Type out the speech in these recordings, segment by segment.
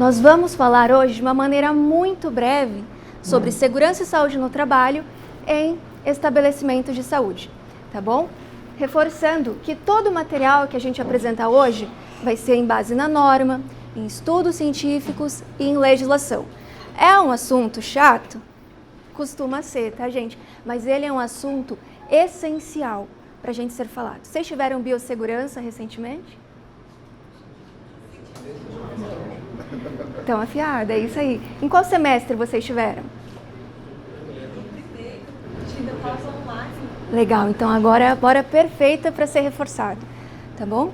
Nós vamos falar hoje de uma maneira muito breve sobre segurança e saúde no trabalho em estabelecimento de saúde, tá bom? Reforçando que todo o material que a gente apresenta hoje vai ser em base na norma, em estudos científicos e em legislação. É um assunto chato? Costuma ser, tá, gente? Mas ele é um assunto essencial para a gente ser falado. Vocês tiveram biossegurança recentemente? Então, afiada, é isso aí. Em qual semestre vocês tiveram? Legal, então agora é a hora perfeita para ser reforçado, tá bom?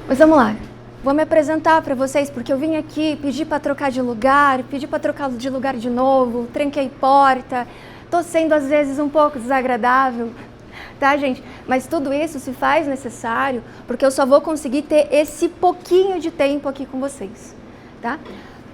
Mas vamos lá, vou me apresentar para vocês, porque eu vim aqui pedir para trocar de lugar, pedir para trocar de lugar de novo, tranquei porta, tô sendo às vezes um pouco desagradável, tá, gente? Mas tudo isso se faz necessário, porque eu só vou conseguir ter esse pouquinho de tempo aqui com vocês, tá?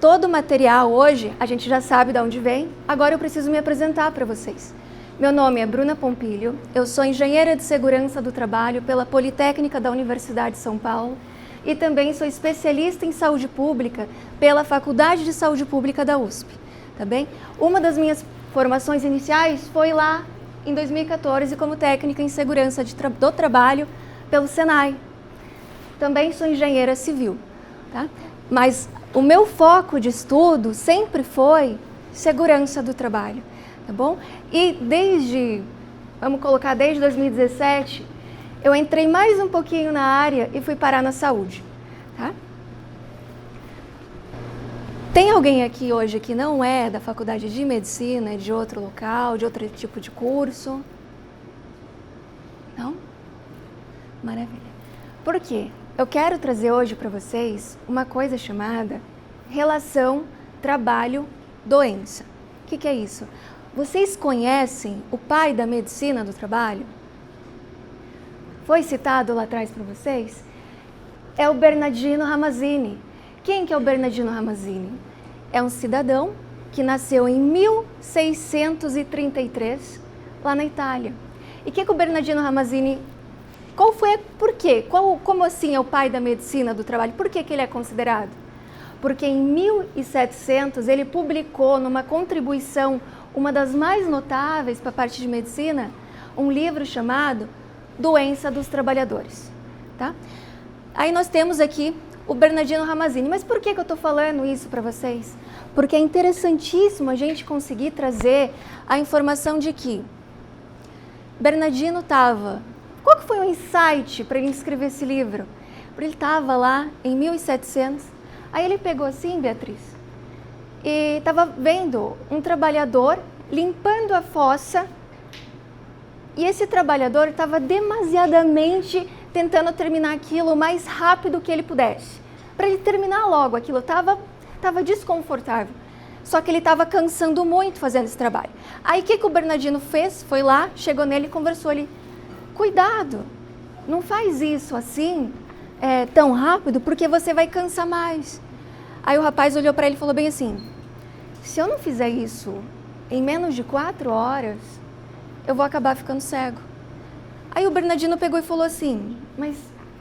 Todo o material hoje, a gente já sabe de onde vem, agora eu preciso me apresentar para vocês. Meu nome é Bruna Pompilho, eu sou engenheira de segurança do trabalho pela Politécnica da Universidade de São Paulo e também sou especialista em saúde pública pela Faculdade de Saúde Pública da USP, tá bem? Uma das minhas formações iniciais foi lá em 2014 como técnica em segurança do trabalho pelo Senai. Também sou engenheira civil, tá? Mas o meu foco de estudo sempre foi segurança do trabalho, tá bom? E vamos colocar desde 2017, eu entrei mais um pouquinho na área e fui parar na saúde, tá? Tem alguém aqui hoje que não é da faculdade de medicina, de outro local, de outro tipo de curso? Não? Maravilha. Por quê? Eu quero trazer hoje para vocês uma coisa chamada relação trabalho-doença. O que é isso? Vocês conhecem o pai da medicina do trabalho? Foi citado lá atrás para vocês? É o Bernardino Ramazzini. Quem que é o Bernardino Ramazzini? É um cidadão que nasceu em 1633, lá na Itália. E o que o Bernardino Ramazzini... Por quê? Como assim é o pai da medicina do trabalho? Por que ele é considerado? Porque em 1700 ele publicou numa contribuição, uma das mais notáveis para a parte de medicina, um livro chamado Doença dos Trabalhadores. Tá? Aí nós temos aqui o Bernardino Ramazzini. Mas por que eu estou falando isso para vocês? Porque é interessantíssimo a gente conseguir trazer a informação de que Bernardino estava... Qual que foi o insight para ele escrever esse livro? Porque ele estava lá em 1700, aí ele pegou assim, Beatriz, e estava vendo um trabalhador limpando a fossa, e esse trabalhador estava demasiadamente tentando terminar aquilo o mais rápido que ele pudesse. Para ele terminar logo aquilo, estava desconfortável. Só que ele estava cansando muito fazendo esse trabalho. Aí o que o Bernardino fez? Foi lá, chegou nele e conversou ali. Cuidado, não faz isso assim, tão rápido, porque você vai cansar mais. Aí o rapaz olhou para ele e falou bem assim, se eu não fizer isso em menos de 4 horas, eu vou acabar ficando cego. Aí o Bernardino pegou e falou assim, mas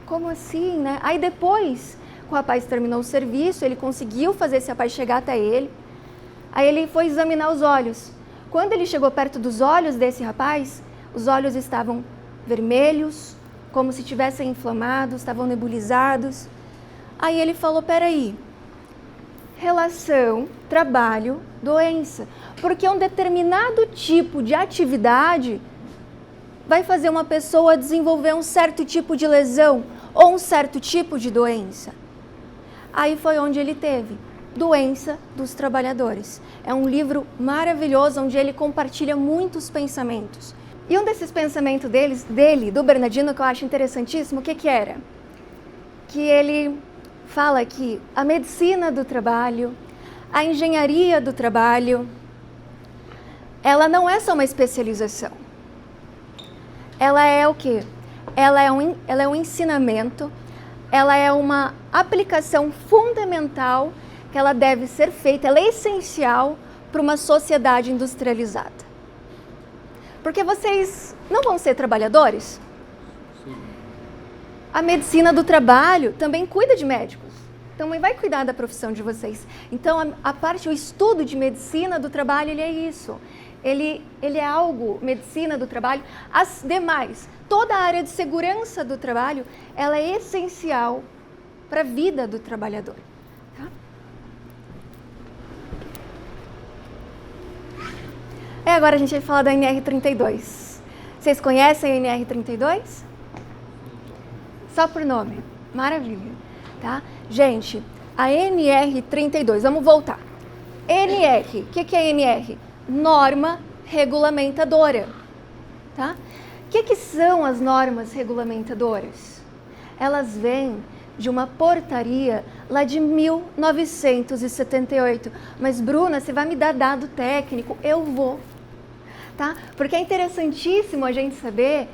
como assim, né? Aí depois, o rapaz terminou o serviço, ele conseguiu fazer esse rapaz chegar até ele, aí ele foi examinar os olhos. Quando ele chegou perto dos olhos desse rapaz, os olhos estavam vermelhos, como se estivessem inflamados, estavam nebulizados. Aí ele falou, peraí, relação, trabalho, doença. Porque um determinado tipo de atividade vai fazer uma pessoa desenvolver um certo tipo de lesão ou um certo tipo de doença. Aí foi onde ele teve Doença dos Trabalhadores. É um livro maravilhoso, onde ele compartilha muitos pensamentos. E um desses pensamentos do Bernardino, que eu acho interessantíssimo, o que era? Que ele fala que a medicina do trabalho, a engenharia do trabalho, ela não é só uma especialização. Ela é o quê? Ela é um ensinamento, ela é uma aplicação fundamental que ela deve ser feita, ela é essencial para uma sociedade industrializada. Porque vocês não vão ser trabalhadores? A medicina do trabalho também cuida de médicos. Também vai cuidar da profissão de vocês. Então, o estudo de medicina do trabalho, ele é isso. Ele é algo, medicina do trabalho. As demais, toda a área de segurança do trabalho, ela é essencial para a vida do trabalhador. Tá? Agora a gente vai falar da NR32. Vocês conhecem a NR32? Só por nome. Maravilha. Tá? Gente, a NR32, vamos voltar. NR, o que é NR? Norma regulamentadora. Tá? O que são as normas regulamentadoras? Elas vêm de uma portaria lá de 1978. Mas, Bruna, você vai me dar dado técnico? Eu vou. Tá? Porque é interessantíssimo a gente saber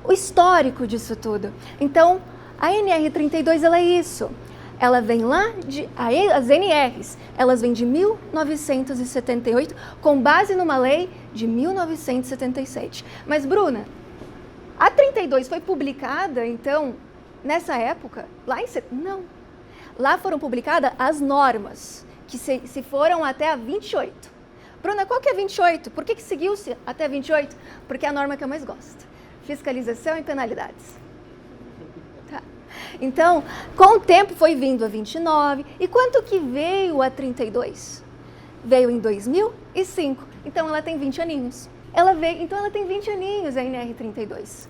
o histórico disso tudo. Então, a NR32, ela é isso. Ela vem lá as NRs, elas vêm de 1978, com base numa lei de 1977. Mas, Bruna, a 32 foi publicada, então, nessa época? Não. Lá foram publicadas as normas, que se foram até a 28. Bruna, qual que é 28? Por que seguiu-se até 28? Porque é a norma que eu mais gosto. Fiscalização e penalidades. Tá. Então, com o tempo foi vindo a 29. E quanto que veio a 32? Veio em 2005. Então, ela tem 20 aninhos. Então, ela tem 20 aninhos, a NR32.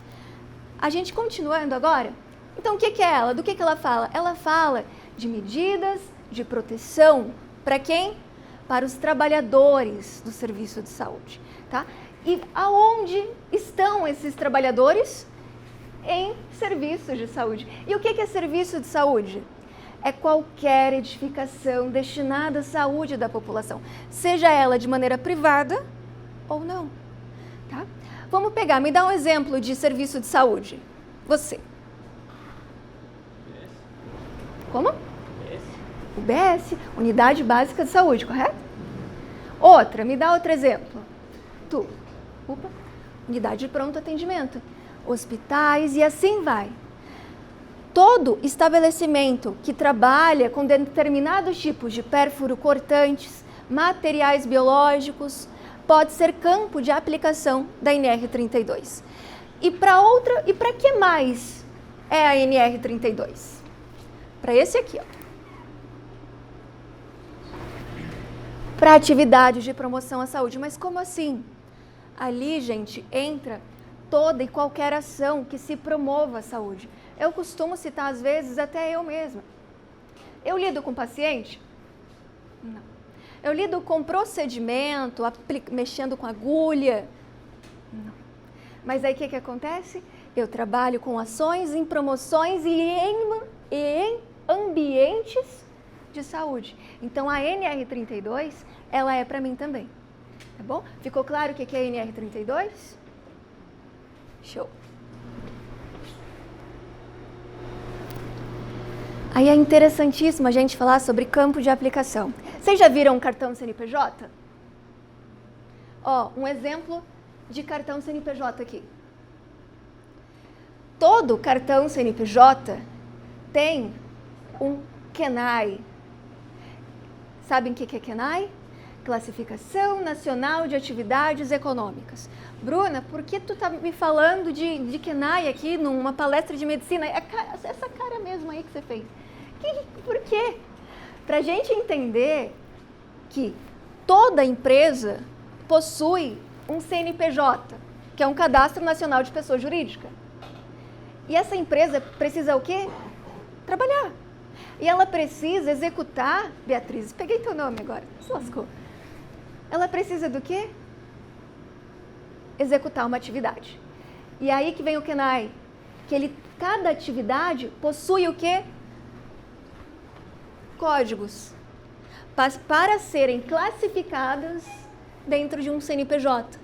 A gente continuando agora. Então, o que é ela? Do que ela fala? Ela fala de medidas de proteção. Para quem? Para os trabalhadores do serviço de saúde. Tá? E aonde estão esses trabalhadores? Em serviços de saúde. E o que é serviço de saúde? É qualquer edificação destinada à saúde da população, seja ela de maneira privada ou não. Tá? Vamos pegar, me dá um exemplo de serviço de saúde. Você. Como? UBS, Unidade Básica de Saúde, correto? Outra, me dá outro exemplo. Unidade de pronto atendimento, hospitais e assim vai. Todo estabelecimento que trabalha com determinados tipos de pérfuro cortantes, materiais biológicos, pode ser campo de aplicação da NR32. E para que mais é a NR32? Para esse aqui, ó. Para atividades de promoção à saúde. Mas como assim? Ali, gente, entra toda e qualquer ação que se promova a saúde. Eu costumo citar, às vezes, até eu mesma. Eu lido com paciente? Não. Eu lido com procedimento, mexendo com agulha? Não. Mas aí o que acontece? Eu trabalho com ações em promoções e em ambientes de saúde. Então, a NR32, ela é para mim também. Tá bom? Ficou claro o que é a NR32? Show. Aí é interessantíssimo a gente falar sobre campo de aplicação. Vocês já viram um cartão CNPJ? Ó, um exemplo de cartão CNPJ aqui. Todo cartão CNPJ tem um KENAI. Sabem o que é KENAI? Classificação Nacional de Atividades Econômicas. Bruna, por que tu tá me falando de KENAI aqui numa palestra de medicina? Essa cara mesmo aí que você fez. Por quê? Para a gente entender que toda empresa possui um CNPJ, que é um Cadastro Nacional de Pessoa Jurídica. E essa empresa precisa o quê? Trabalhar. E ela precisa executar... Beatriz, peguei teu nome agora, se lascou. Ela precisa do quê? Executar uma atividade. E aí que vem o KENAI, que cada atividade possui o quê? Códigos. Para serem classificadas dentro de um CNPJ.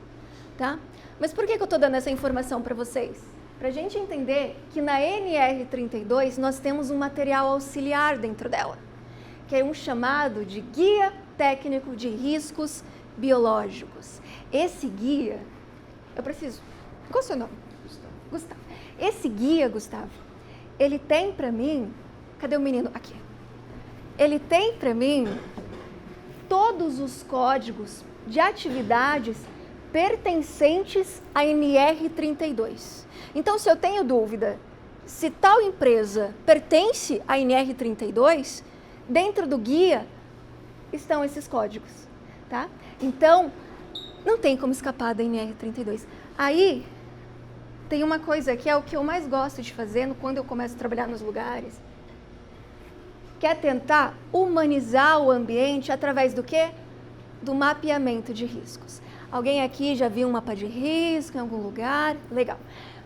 Tá? Mas por que eu estou dando essa informação para vocês? Para a gente entender que na NR32 nós temos um material auxiliar dentro dela, que é um chamado de Guia Técnico de Riscos Biológicos. Esse guia, eu preciso... Qual é o seu nome? Gustavo. esse guia, Gustavo, ele tem para mim... Cadê o menino? Aqui. Ele tem para mim todos os códigos de atividades pertencentes à NR32. Então, se eu tenho dúvida se tal empresa pertence à NR32, dentro do guia estão esses códigos, tá? Então, não tem como escapar da NR32. Aí, tem uma coisa que é o que eu mais gosto de fazer quando eu começo a trabalhar nos lugares, que é tentar humanizar o ambiente através do quê? Do mapeamento de riscos. Alguém aqui já viu um mapa de risco em algum lugar? Legal.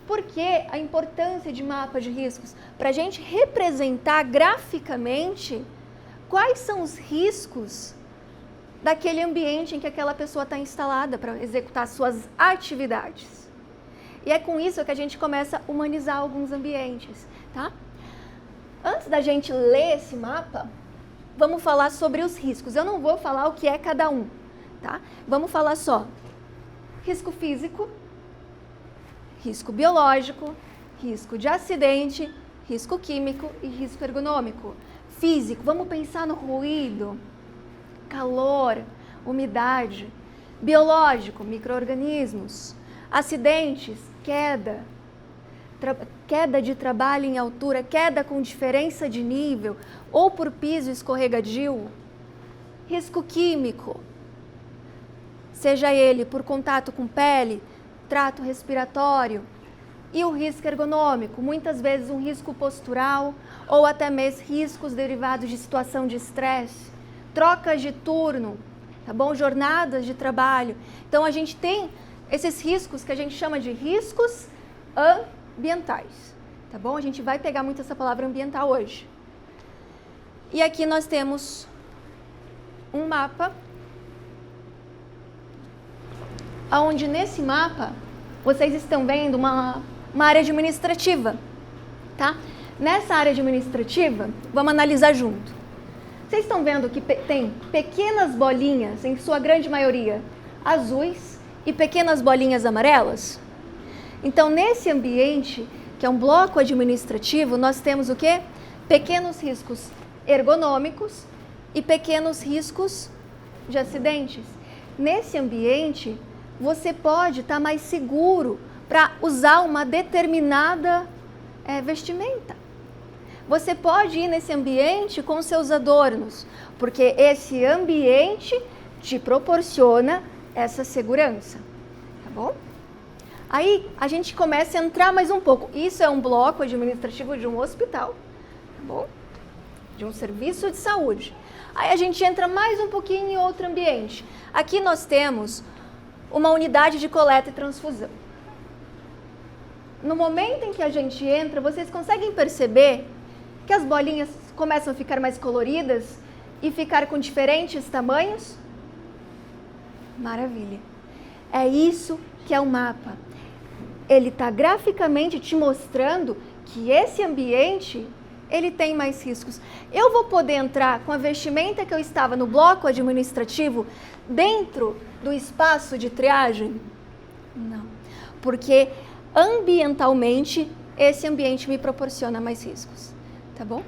Por que a importância de mapa de riscos? Para a gente representar graficamente quais são os riscos daquele ambiente em que aquela pessoa está instalada para executar suas atividades. E é com isso que a gente começa a humanizar alguns ambientes, tá? Antes da gente ler esse mapa, vamos falar sobre os riscos. Eu não vou falar o que é cada um, tá? Vamos falar só risco físico, risco biológico, risco de acidente, risco químico e risco ergonômico. Físico, vamos pensar no ruído, calor, umidade. Biológico, micro-organismos. Acidentes, queda. Queda de trabalho em altura, queda com diferença de nível ou por piso escorregadio. Risco químico, seja ele por contato com pele, trato respiratório. E o risco ergonômico, muitas vezes um risco postural ou até mesmo riscos derivados de situação de estresse, trocas de turno, tá bom? Jornadas de trabalho. Então a gente tem esses riscos que a gente chama de riscos ambientais, tá bom? A gente vai pegar muito essa palavra ambiental hoje. E aqui nós temos um mapa, onde nesse mapa vocês estão vendo uma área administrativa, tá? Nessa área administrativa, vamos analisar junto. Vocês estão vendo que tem pequenas bolinhas, em sua grande maioria, azuis e pequenas bolinhas amarelas? Então, nesse ambiente, que é um bloco administrativo, nós temos o quê? Pequenos riscos ergonômicos e pequenos riscos de acidentes. Nesse ambiente, você pode estar mais seguro para usar uma determinada vestimenta. Você pode ir nesse ambiente com seus adornos, porque esse ambiente te proporciona essa segurança, tá bom? Aí a gente começa a entrar mais um pouco. Isso é um bloco administrativo de um hospital, tá bom? De um serviço de saúde. Aí a gente entra mais um pouquinho em outro ambiente. Aqui nós temos uma unidade de coleta e transfusão. No momento em que a gente entra, vocês conseguem perceber que as bolinhas começam a ficar mais coloridas e ficar com diferentes tamanhos? Maravilha. É isso que é o mapa. Ele está graficamente te mostrando que esse ambiente, ele tem mais riscos. Eu vou poder entrar com a vestimenta que eu estava no bloco administrativo dentro do espaço de triagem? Não. Porque ambientalmente, esse ambiente me proporciona mais riscos. Tá bom?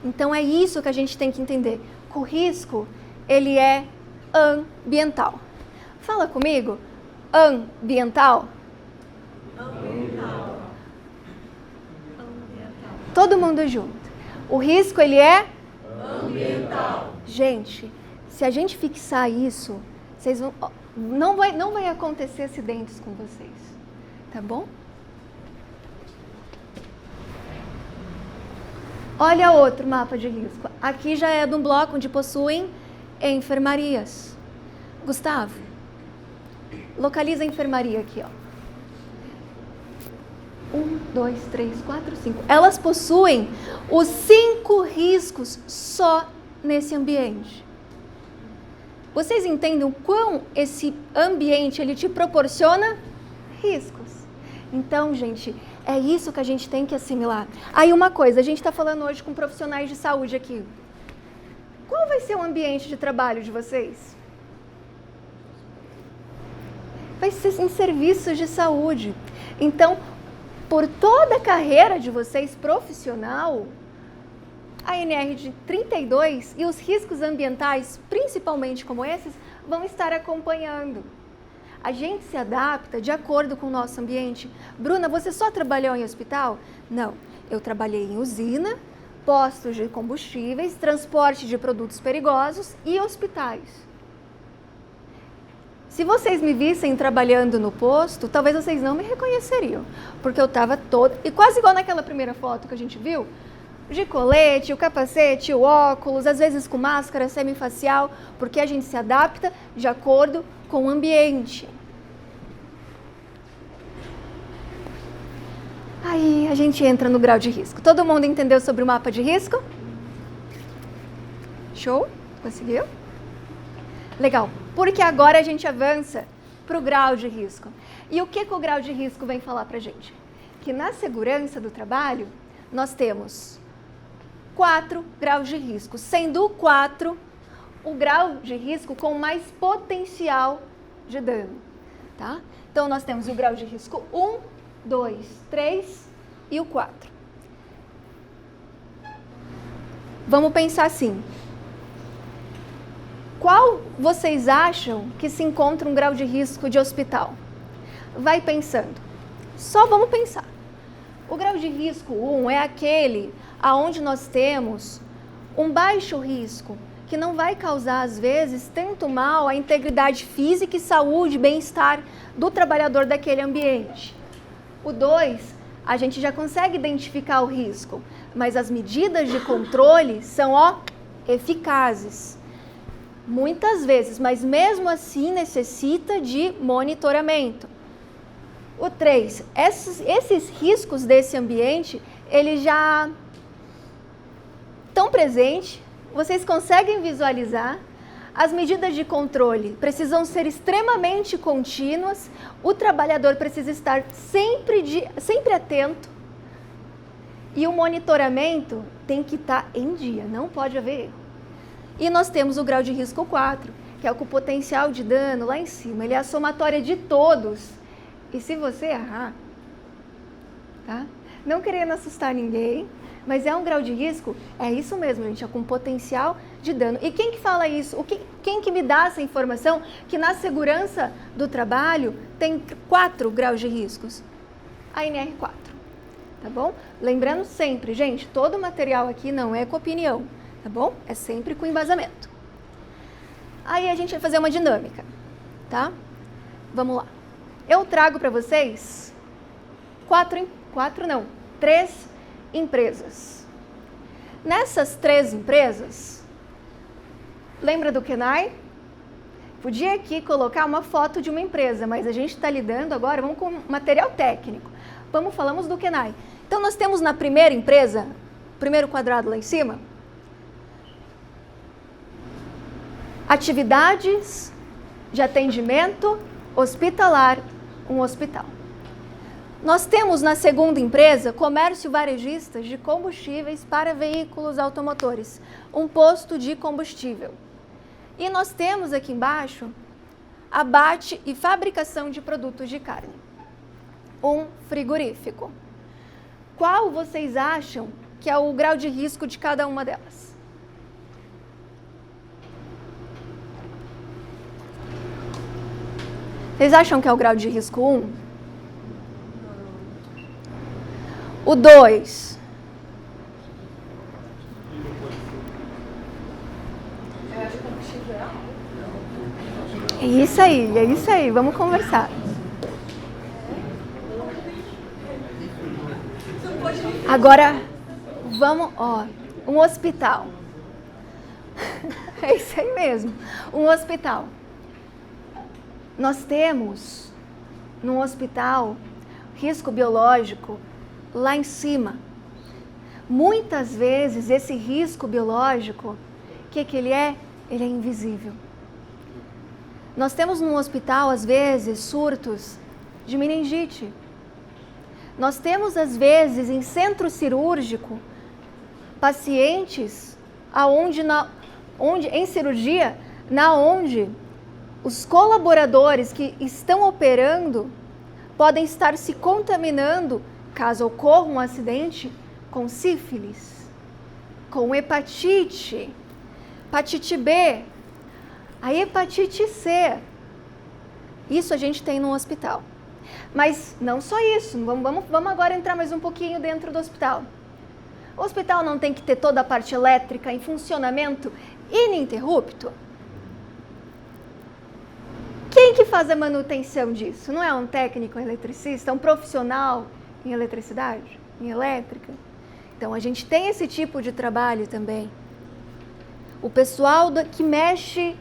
Então é isso que a gente tem que entender. O risco, ele é ambiental. Fala comigo. Ambiental. Ambiental. Todo mundo junto. O risco, ele é ambiental. Gente, se a gente fixar isso, vocês vão, não vai acontecer acidentes com vocês. Tá bom? Olha outro mapa de risco. Aqui já é de um bloco onde possuem enfermarias. Gustavo, localiza a enfermaria aqui, ó. 1, 2, 3, 4, 5. Elas possuem os 5 riscos só nesse ambiente. Vocês entendem o quão esse ambiente ele te proporciona riscos? Então, gente, é isso que a gente tem que assimilar. Aí uma coisa, a gente está falando hoje com profissionais de saúde aqui. Qual vai ser o ambiente de trabalho de vocês? Vai ser em serviços de saúde. Então, por toda a carreira de vocês profissional, a NR de 32 e os riscos ambientais, principalmente como esses, vão estar acompanhando. A gente se adapta de acordo com o nosso ambiente. Bruna, você só trabalhou em hospital? Não, eu trabalhei em usina, postos de combustíveis, transporte de produtos perigosos e hospitais. Se vocês me vissem trabalhando no posto, talvez vocês não me reconheceriam, porque eu estava toda, e quase igual naquela primeira foto que a gente viu, de colete, o capacete, o óculos, às vezes com máscara semifacial, porque a gente se adapta de acordo com o ambiente. Aí a gente entra no grau de risco. Todo mundo entendeu sobre o mapa de risco? Show? Conseguiu? Legal, porque agora a gente avança para o grau de risco. E o que o grau de risco vem falar para a gente? Que na segurança do trabalho, nós temos 4 graus de risco, sendo o 4 o grau de risco com mais potencial de dano. Tá? Então, nós temos o grau de risco 1, 2, 3 e o 4. Vamos pensar assim. Qual vocês acham que se encontra um grau de risco de hospital? Vai pensando. Só vamos pensar. O grau de risco 1 é aquele aonde nós temos um baixo risco, que não vai causar, às vezes, tanto mal à integridade física e saúde, bem-estar do trabalhador daquele ambiente. O 2, a gente já consegue identificar o risco, mas as medidas de controle são, eficazes. Muitas vezes, mas mesmo assim necessita de monitoramento. O 3, esses riscos desse ambiente, eles já estão presentes, vocês conseguem visualizar. As medidas de controle precisam ser extremamente contínuas, o trabalhador precisa estar sempre atento e o monitoramento tem que estar em dia, não pode haver erro. E nós temos o grau de risco 4, que é o com potencial de dano lá em cima. Ele é a somatória de todos. E se você errar, tá? Não querendo assustar ninguém, mas é um grau de risco, é isso mesmo, gente, é com potencial de dano. E quem que fala isso? Quem que me dá essa informação que na segurança do trabalho tem 4 graus de riscos? A NR4, tá bom? Lembrando sempre, gente, todo o material aqui não é com opinião. Tá bom? É sempre com embasamento. Aí a gente vai fazer uma dinâmica, tá? Vamos lá. Eu trago para vocês 3 empresas. Nessas 3 empresas, lembra do KENAI? Podia aqui colocar uma foto de uma empresa, mas a gente está lidando agora, vamos com material técnico. Falamos do KENAI. Então nós temos na primeira empresa, primeiro quadrado lá em cima, atividades de atendimento hospitalar, um hospital. Nós temos na segunda empresa comércio varejista de combustíveis para veículos automotores, um posto de combustível. E nós temos aqui embaixo abate e fabricação de produtos de carne, um frigorífico. Qual vocês acham que é o grau de risco de cada uma delas? Vocês acham que é o grau de risco 1? O 2? É isso aí, vamos conversar. Agora, vamos, um hospital. É isso aí mesmo, um hospital. Nós temos, num hospital, risco biológico lá em cima. Muitas vezes, esse risco biológico, o que ele é? Ele é invisível. Nós temos num hospital, às vezes, surtos de meningite. Nós temos, às vezes, em centro cirúrgico, pacientes em cirurgia, onde os colaboradores que estão operando podem estar se contaminando caso ocorra um acidente, com sífilis, com hepatite B, a hepatite C. Isso a gente tem no hospital. Mas não só isso, vamos agora entrar mais um pouquinho dentro do hospital. O hospital não tem que ter toda a parte elétrica em funcionamento ininterrupto? Quem que faz a manutenção disso? Não é um técnico eletricista, um profissional em eletricidade, em elétrica? Então a gente tem esse tipo de trabalho também. O pessoal que mexe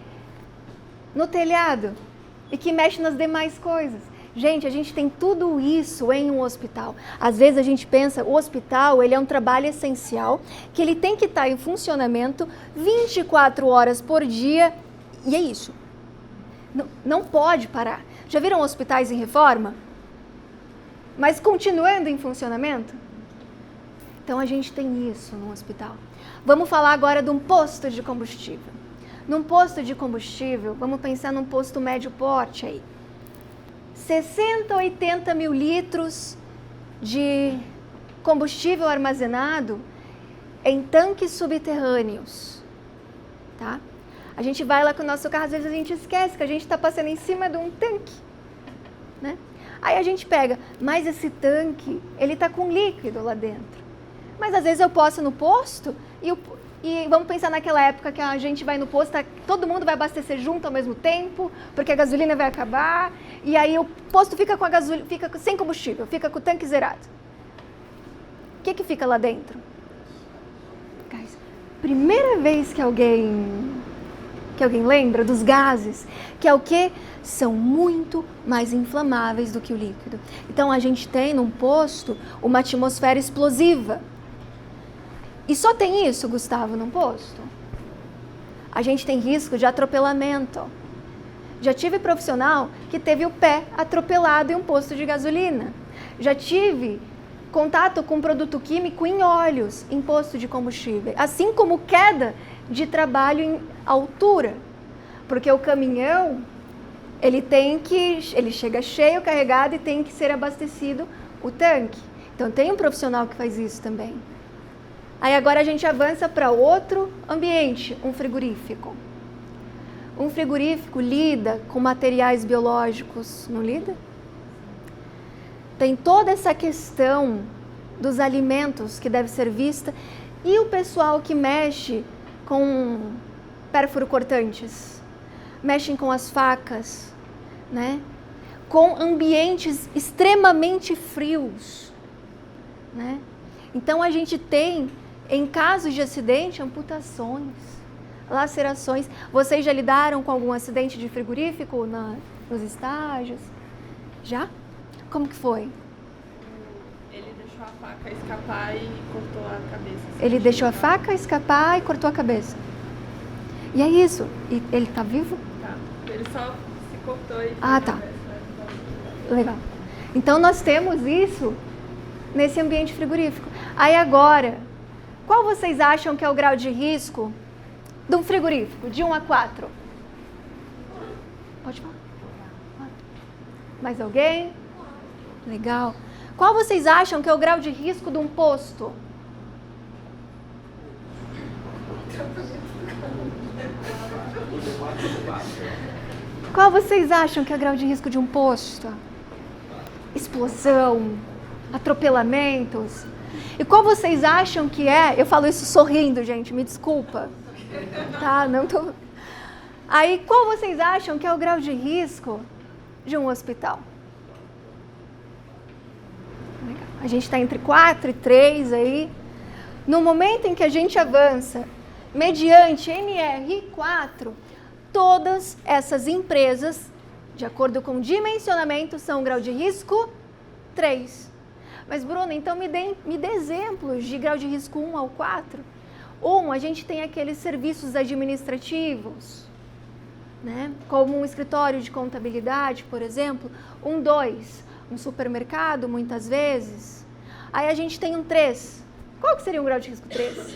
no telhado e que mexe nas demais coisas. Gente, a gente tem tudo isso em um hospital. Às vezes a gente pensa, o hospital ele é um trabalho essencial, que ele tem que estar em funcionamento 24 horas por dia, e é isso. Não pode parar. Já viram hospitais em reforma? Mas continuando em funcionamento? Então a gente tem isso no hospital. Vamos falar agora de um posto de combustível. Num posto de combustível, vamos pensar num posto médio porte aí. 60, 80 mil litros de combustível armazenado em tanques subterrâneos, tá? A gente vai lá com o nosso carro, às vezes a gente esquece que a gente está passando em cima de um tanque, né? Aí a gente pega, mas esse tanque, ele está com líquido lá dentro. Mas às vezes eu posso ir no posto e vamos pensar naquela época que a gente vai no posto, todo mundo vai abastecer junto ao mesmo tempo, porque a gasolina vai acabar, e aí o posto fica com a gasolina, fica sem combustível, fica com o tanque zerado. O que fica lá dentro? Guys, primeira vez que alguém lembra dos gases, que é o quê? São muito mais inflamáveis do que o líquido. Então a gente tem num posto uma atmosfera explosiva. E só tem isso, Gustavo, num posto? A gente tem risco de atropelamento. Já tive profissional que teve o pé atropelado em um posto de gasolina. Já tive contato com produto químico em óleos, em posto de combustível. Assim como queda de trabalho em altura. Porque o caminhão, ele chega cheio, carregado e tem que ser abastecido o tanque. Então tem um profissional que faz isso também. Aí agora a gente avança para outro ambiente, um frigorífico. Um frigorífico lida com materiais biológicos, não lida? Tem toda essa questão dos alimentos que deve ser vista e o pessoal que mexe com pérfuro cortantes, mexem com as facas, né? Com ambientes extremamente frios, né? Então a gente tem, em casos de acidente, amputações, lacerações. Vocês já lidaram com algum acidente de frigorífico nos estágios? Já? Como que foi? Ele deixou a faca escapar e cortou a cabeça. Ele deixou a faca escapar e cortou a cabeça. E é isso. E ele tá vivo? Tá. Ele só se cortou e... Tá. Legal. Então nós temos isso nesse ambiente frigorífico. Aí agora, qual vocês acham que é o grau de risco de um frigorífico, de 1 a 4? Pode falar. Mais alguém? Legal. Qual vocês acham que é o grau de risco de um posto? Qual vocês acham que é o grau de risco de um posto? Explosão, atropelamentos. E qual vocês acham que é? Eu falo isso sorrindo, gente, me desculpa. Tá, não tô... Aí, qual vocês acham que é o grau de risco de um hospital? A gente está entre 4 e 3 aí. No momento em que a gente avança, mediante NR4, todas essas empresas, de acordo com o dimensionamento, são grau de risco 3. Mas, Bruna, então me dê exemplos de grau de risco 1 ao 4. 1, a gente tem aqueles serviços administrativos, né? Como um escritório de contabilidade, por exemplo. 1, 2, um supermercado, muitas vezes. Aí a gente tem um 3. Qual que seria um grau de risco 3?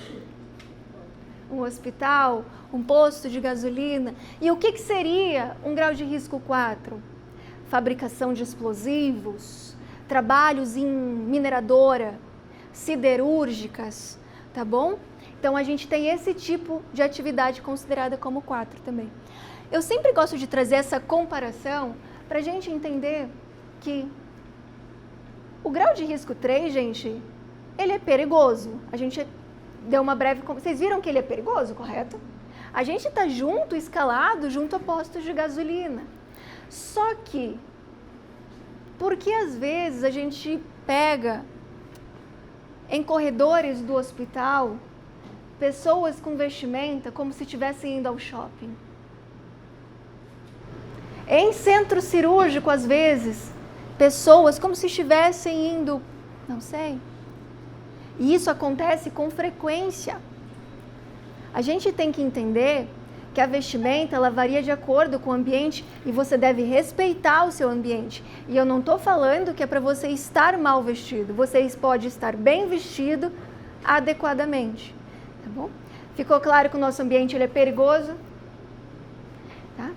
Um hospital, um posto de gasolina. E o que seria um grau de risco 4? Fabricação de explosivos, trabalhos em mineradora, siderúrgicas, tá bom? Então a gente tem esse tipo de atividade considerada como 4 também. Eu sempre gosto de trazer essa comparação para a gente entender que o grau de risco 3, gente, ele é perigoso. A gente deu uma breve... Vocês viram que ele é perigoso, correto? A gente está junto, escalado, junto a postos de gasolina. Só que, porque às vezes a gente pega em corredores do hospital pessoas com vestimenta como se estivessem indo ao shopping? Em centro cirúrgico, às vezes, pessoas como se estivessem indo, não sei. E isso acontece com frequência. A gente tem que entender que a vestimenta, ela varia de acordo com o ambiente e você deve respeitar o seu ambiente. E eu não estou falando que é para você estar mal vestido. Você pode estar bem vestido adequadamente. Tá bom? Ficou claro que o nosso ambiente ele é perigoso? Tá?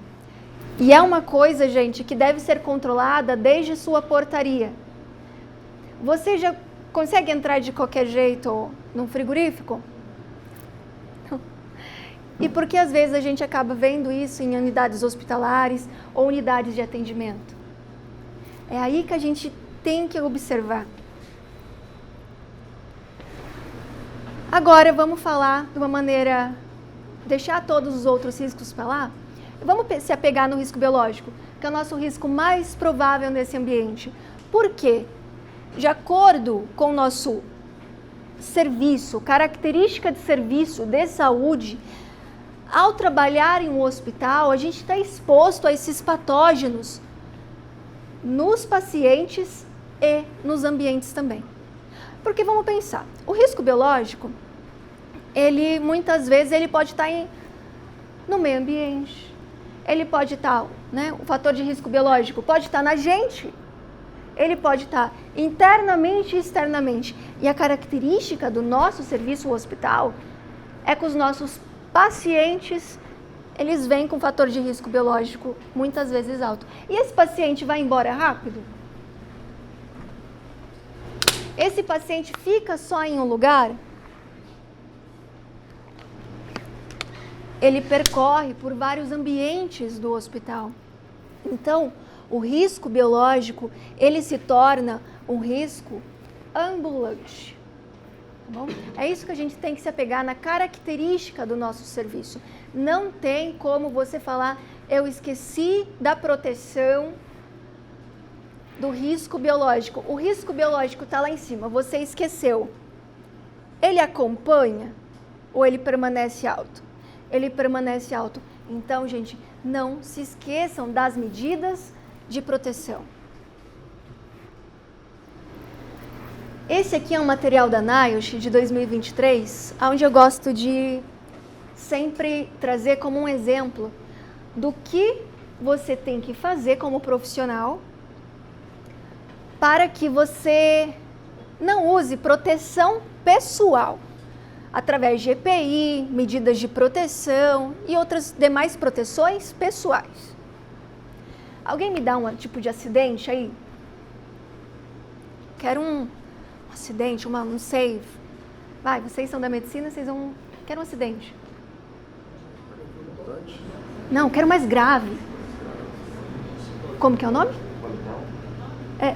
E é uma coisa, gente, que deve ser controlada desde sua portaria. Você já consegue entrar de qualquer jeito num frigorífico? E por que às vezes a gente acaba vendo isso em unidades hospitalares ou unidades de atendimento? É aí que a gente tem que observar. Agora vamos falar de uma maneira, deixar todos os outros riscos para lá. Vamos se apegar no risco biológico, que é o nosso risco mais provável nesse ambiente. Por quê? De acordo com o nosso serviço, característica de serviço de saúde, ao trabalhar em um hospital, a gente está exposto a esses patógenos nos pacientes e nos ambientes também. Porque vamos pensar, o risco biológico, ele muitas vezes ele pode estar no meio ambiente, ele pode estar, né, o fator de risco biológico pode estar na gente, ele pode estar internamente e externamente. E a característica do nosso serviço hospital é que os nossos pacientes, eles vêm com fator de risco biológico muitas vezes alto. E esse paciente vai embora rápido? Esse paciente fica só em um lugar? Ele percorre por vários ambientes do hospital. Então, o risco biológico, ele se torna um risco ambulante. Tá bom? É isso que a gente tem que se apegar na característica do nosso serviço. Não tem como você falar, eu esqueci da proteção do risco biológico. O risco biológico está lá em cima, você esqueceu. Ele acompanha ou ele permanece alto? Ele permanece alto. Então, gente, não se esqueçam das medidas de proteção. Esse aqui é um material da NIOSH de 2023, onde eu gosto de sempre trazer como um exemplo do que você tem que fazer como profissional para que você não use proteção pessoal através de EPI, medidas de proteção e outras demais proteções pessoais. Alguém me dá um tipo de acidente aí? Quero um acidente, um save. Vai, vocês são da medicina, vocês vão... Quero um acidente. Não, quero mais grave. Como que é o nome?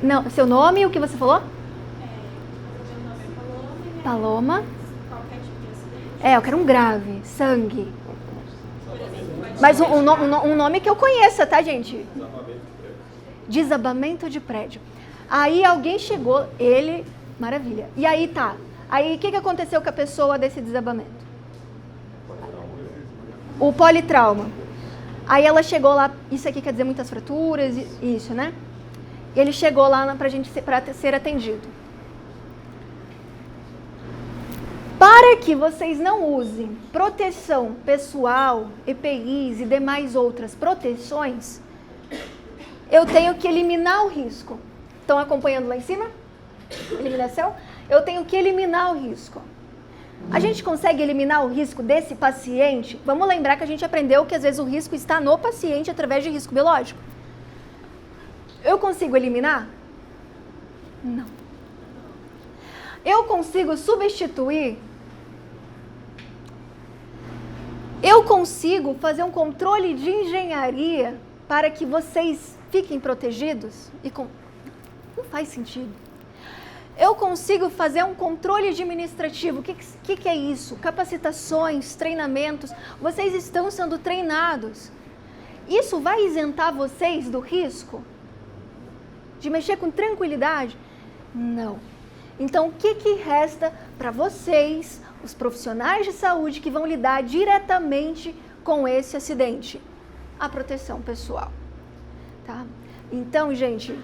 Não, seu nome e o que você falou? Paloma. Eu quero um grave, sangue. Mas um nome que eu conheça, tá, gente? Desabamento de prédio. Aí alguém chegou, ele... Maravilha. E aí tá. Aí o que aconteceu com a pessoa desse desabamento? O politrauma. Aí ela chegou lá, isso aqui quer dizer muitas fraturas, isso, né? E ele chegou lá para ser atendido. Para que vocês não usem proteção pessoal, EPIs e demais outras proteções, eu tenho que eliminar o risco. Estão acompanhando lá em cima? Eliminação? Eu tenho que eliminar o risco. A gente consegue eliminar o risco desse paciente? Vamos lembrar que a gente aprendeu que às vezes o risco está no paciente através de risco biológico. Eu consigo eliminar? Não. Eu consigo substituir? Eu consigo fazer um controle de engenharia para que vocês fiquem protegidos? Não faz sentido. Eu consigo fazer um controle administrativo. O que é isso? Capacitações, treinamentos. Vocês estão sendo treinados. Isso vai isentar vocês do risco? De mexer com tranquilidade? Não. Então, o que resta para vocês, os profissionais de saúde que vão lidar diretamente com esse acidente? A proteção pessoal. Tá? Então, gente,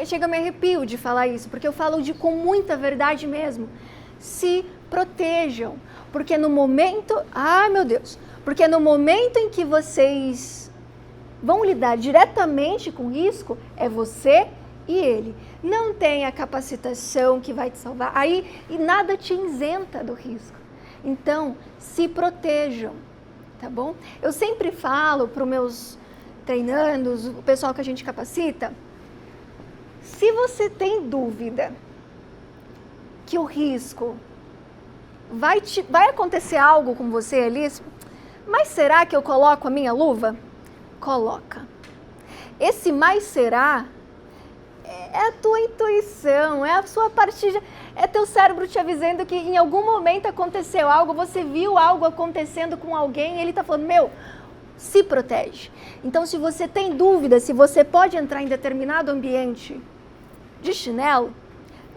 chega a me arrepio de falar isso, porque eu falo com muita verdade mesmo. Se protejam, porque no momento, porque no momento em que vocês vão lidar diretamente com o risco, é você e ele. Não tem a capacitação que vai te salvar, e nada te isenta do risco. Então, se protejam, tá bom? Eu sempre falo para os meus treinandos, o pessoal que a gente capacita, se você tem dúvida que o risco vai acontecer algo com você ali, mas será que eu coloco a minha luva? Coloca. Esse mais será é a tua intuição, é a sua parte, é teu cérebro te avisando que em algum momento aconteceu algo, você viu algo acontecendo com alguém e ele está falando, se protege. Então, se você tem dúvida se você pode entrar em determinado ambiente de chinelo,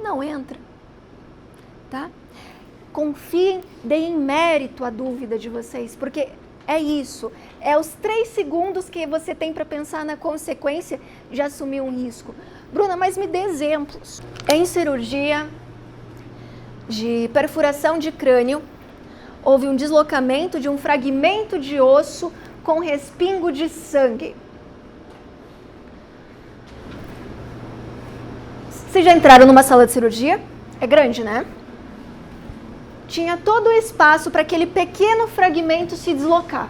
não entra, tá? Confiem, deem mérito à dúvida de vocês, porque é isso, é os 3 segundos que você tem para pensar na consequência de assumir um risco. Bruna, mas me dê exemplos. Em cirurgia de perfuração de crânio, houve um deslocamento de um fragmento de osso com respingo de sangue. Vocês já entraram numa sala de cirurgia? É grande, né? Tinha todo o espaço para aquele pequeno fragmento se deslocar.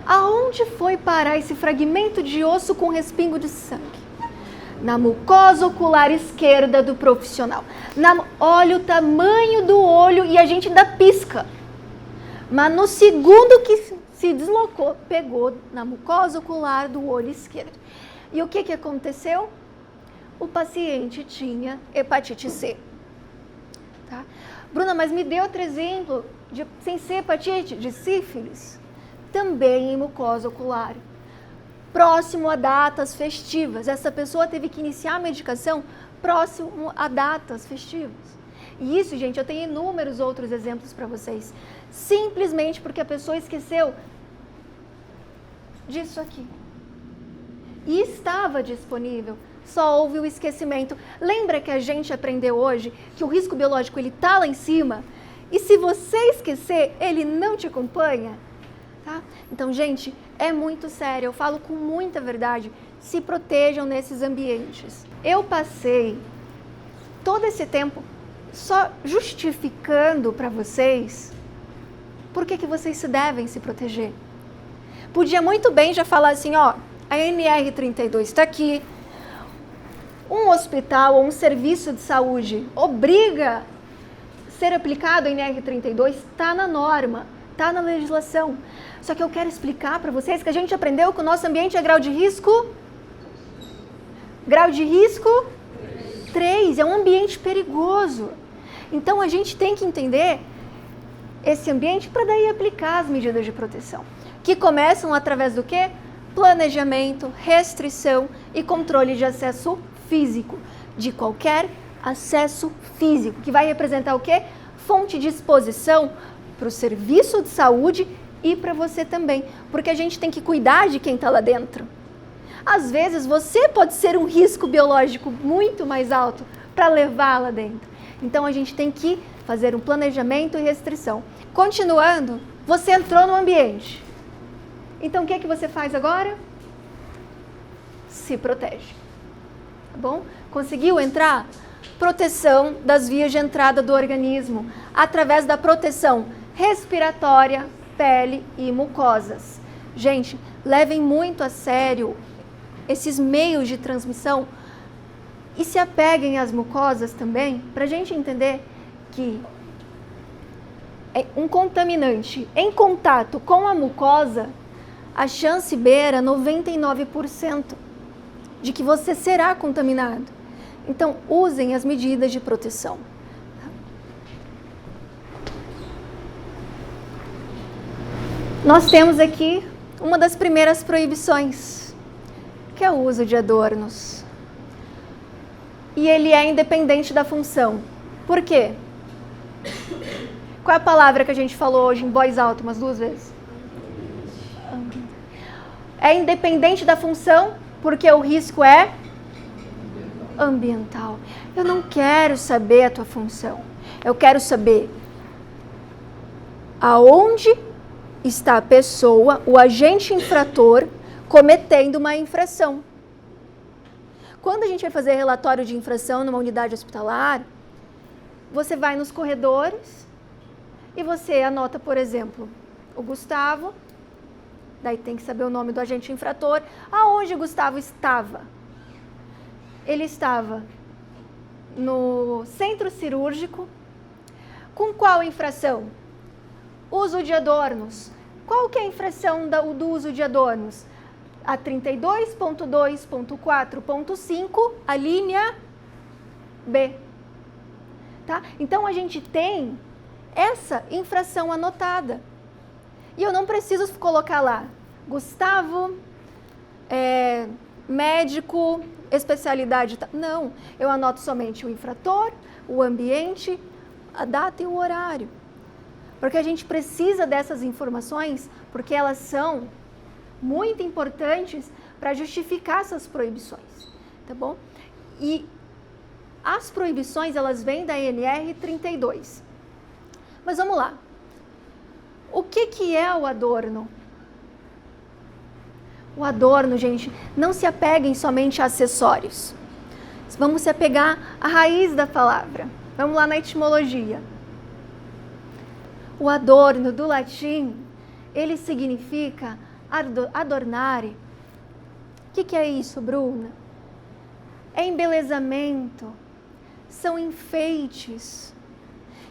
Aonde foi parar esse fragmento de osso com respingo de sangue? Na mucosa ocular esquerda do profissional. Olha o tamanho do olho e a gente ainda pisca. Mas no segundo que se deslocou, pegou na mucosa ocular do olho esquerdo. E o que aconteceu? O paciente tinha hepatite C. Tá? Bruna, mas me dê outro exemplo sem ser hepatite, de sífilis. Também em mucosa ocular. Próximo a datas festivas. Essa pessoa teve que iniciar a medicação próximo a datas festivas. E isso, gente, eu tenho inúmeros outros exemplos para vocês. Simplesmente porque a pessoa esqueceu disso aqui. E estava disponível. Só houve o esquecimento. Lembra que a gente aprendeu hoje que o risco biológico ele está lá em cima? E se você esquecer, ele não te acompanha? Tá? Então, gente, é muito sério. Eu falo com muita verdade. Se protejam nesses ambientes. Eu passei todo esse tempo só justificando para vocês por que vocês se devem se proteger. Podia muito bem já falar assim, a NR32 está aqui. Um hospital ou um serviço de saúde obriga a ser aplicado a NR32, está na norma, está na legislação. Só que eu quero explicar para vocês que a gente aprendeu que o nosso ambiente é grau de risco? Grau de risco? 3, é um ambiente perigoso. Então a gente tem que entender esse ambiente para daí aplicar as medidas de proteção. Que começam através do quê? Planejamento, restrição e controle de acesso físico, de qualquer acesso físico, que vai representar o quê? Fonte de exposição para o serviço de saúde e para você também, porque a gente tem que cuidar de quem está lá dentro. Às vezes você pode ser um risco biológico muito mais alto para levar lá dentro. Então a gente tem que fazer um planejamento e restrição. Continuando, você entrou no ambiente. Então o que você faz agora? Se protege. Tá bom? Conseguiu entrar? Proteção das vias de entrada do organismo, através da proteção respiratória, pele e mucosas. Gente, levem muito a sério esses meios de transmissão e se apeguem às mucosas também, para a gente entender que um contaminante em contato com a mucosa, a chance beira 99% de que você será contaminado. Então, usem as medidas de proteção. Nós temos aqui uma das primeiras proibições, que é o uso de adornos. E ele é independente da função. Por quê? Qual é a palavra que a gente falou hoje em voz alta umas 2 vezes? É independente da função, porque o risco é ambiental. Eu não quero saber a tua função. Eu quero saber aonde está a pessoa, o agente infrator, cometendo uma infração. Quando a gente vai fazer relatório de infração numa unidade hospitalar, você vai nos corredores e você anota, por exemplo, o Gustavo, daí tem que saber o nome do agente infrator, aonde o Gustavo estava. Ele estava no centro cirúrgico, com qual infração? Uso de adornos. Qual que é a infração do uso de adornos? A 32.2.4.5, a linha B. Tá? Então, a gente tem essa infração anotada. E eu não preciso colocar lá, Gustavo, médico, especialidade. Não, eu anoto somente o infrator, o ambiente, a data e o horário. Porque a gente precisa dessas informações, porque elas são muito importantes para justificar essas proibições, tá bom? E as proibições, elas vêm da NR 32. Mas vamos lá. O que é o adorno? O adorno, gente, não se apeguem somente a acessórios. Vamos se apegar à raiz da palavra. Vamos lá na etimologia. O adorno, do latim, ele significa adornare. O que é isso, Bruna? É embelezamento, são enfeites.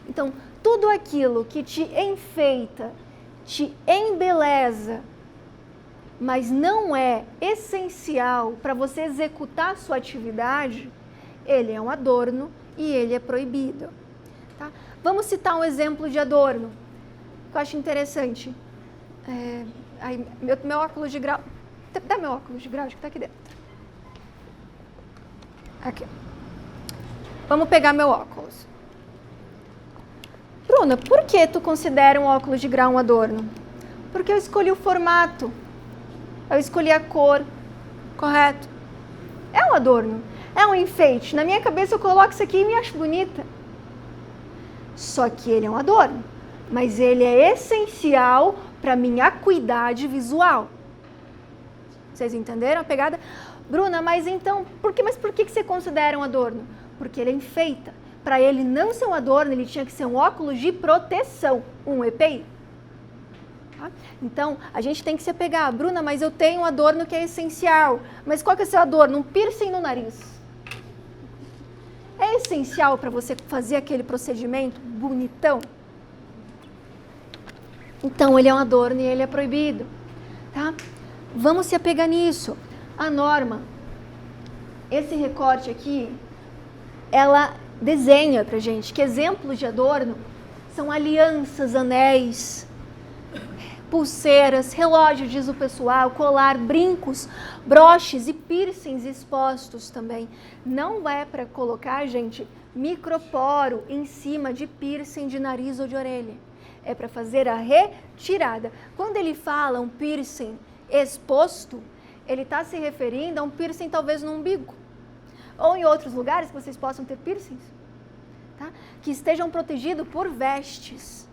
Então, tudo aquilo que te enfeita, te embeleza, mas não é essencial para você executar a sua atividade, ele é um adorno e ele é proibido. Tá? Vamos citar um exemplo de adorno, que eu acho interessante. Meu óculos de grau... Dá meu óculos de grau, acho que está aqui dentro. Aqui. Vamos pegar meu óculos. Bruna, por que tu considera um óculos de grau um adorno? Porque eu escolhi o formato, eu escolhi a cor, correto? É um adorno, é um enfeite. Na minha cabeça eu coloco isso aqui e me acho bonita. Só que ele é um adorno, mas ele é essencial para minha acuidade visual. Vocês entenderam a pegada? Bruna, mas então, por que você considera um adorno? Porque ele enfeita. Para ele não ser um adorno, ele tinha que ser um óculos de proteção, um EPI. Tá? Então, a gente tem que se apegar. Bruna, mas eu tenho um adorno que é essencial. Mas qual que é o seu adorno? Um piercing no nariz. É essencial para você fazer aquele procedimento bonitão? Então, ele é um adorno e ele é proibido. Tá? Vamos se apegar nisso. A norma, esse recorte aqui, ela desenha pra gente que exemplos de adorno são alianças, anéis, pulseiras, relógio, diz o pessoal, colar, brincos, broches e piercings expostos também. Não é para colocar, gente, microporo em cima de piercing de nariz ou de orelha. É para fazer a retirada. Quando ele fala um piercing exposto, ele está se referindo a um piercing talvez no umbigo. Ou em outros lugares que vocês possam ter piercings, tá? Que estejam protegidos por vestes.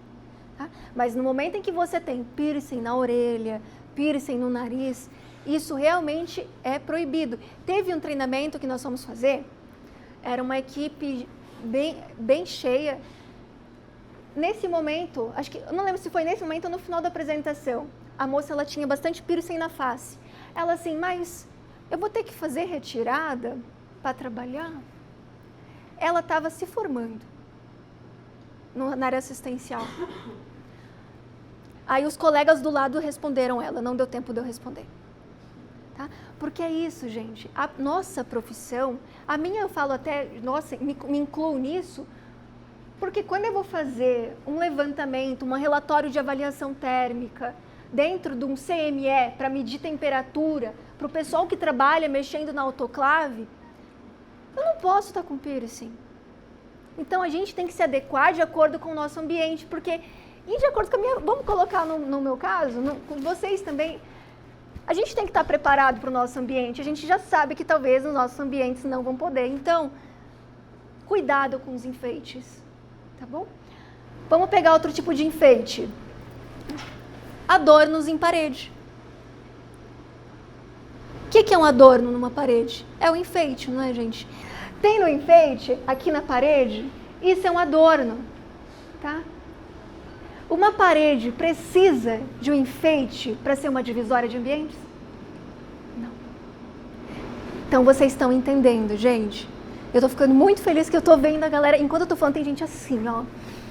Tá? Mas no momento em que você tem piercing na orelha, piercing no nariz, isso realmente é proibido. Teve um treinamento que nós fomos fazer, era uma equipe bem cheia. Nesse momento, acho que, eu não lembro se foi nesse momento ou no final da apresentação, a moça ela tinha bastante piercing na face. Ela assim, mas eu vou ter que fazer retirada para trabalhar? Ela estava se formando na área assistencial. Aí os colegas do lado responderam ela, não deu tempo de eu responder. Tá? Porque é isso, gente. A nossa profissão, a minha eu falo até, nossa, me incluo nisso, porque quando eu vou fazer um levantamento, um relatório de avaliação térmica, dentro de um CME para medir temperatura, para o pessoal que trabalha mexendo na autoclave, eu não posso estar com piercing. Então a gente tem que se adequar de acordo com o nosso ambiente, porque, e de acordo com a minha, vamos colocar no meu caso, com vocês também, a gente tem que estar preparado para o nosso ambiente, a gente já sabe que talvez os nossos ambientes não vão poder, então, cuidado com os enfeites, tá bom? Vamos pegar outro tipo de enfeite. Adornos em parede. O que é um adorno numa parede? É um enfeite, não é, gente? Tem no enfeite, aqui na parede, isso é um adorno, tá? Uma parede precisa de um enfeite para ser uma divisória de ambientes? Não. Então vocês estão entendendo, gente? Eu tô ficando muito feliz que eu tô vendo a galera, enquanto eu tô falando, tem gente assim, ó.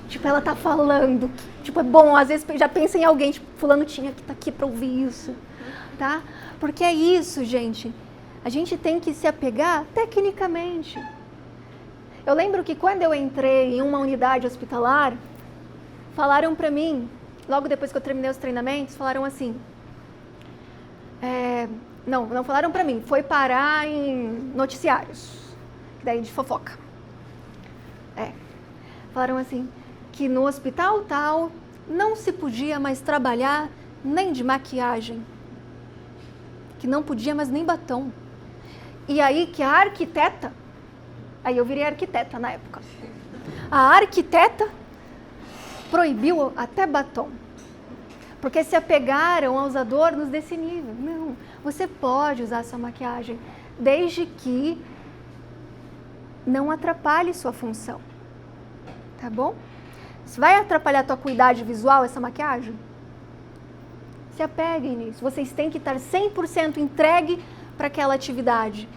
Tipo, ela tá falando, tipo, é bom, às vezes já pensa em alguém, tipo, fulano tinha que estar aqui para ouvir isso, tá? Porque é isso, gente. A gente tem que se apegar tecnicamente. Eu lembro que quando eu entrei em uma unidade hospitalar, falaram para mim, logo depois que eu terminei os treinamentos, falaram assim, não falaram para mim, foi parar em noticiários, daí de fofoca. Falaram assim, que no hospital tal não se podia mais trabalhar nem de maquiagem, que não podia mais nem batom. E aí que a arquiteta, aí eu virei arquiteta na época, a arquiteta proibiu até batom, porque se apegaram aos adornos desse nível. Não, você pode usar sua maquiagem, desde que não atrapalhe sua função, tá bom? Se vai atrapalhar a tua acuidade visual, essa maquiagem, se apeguem nisso. Vocês têm que estar 100% entregue para aquela atividade.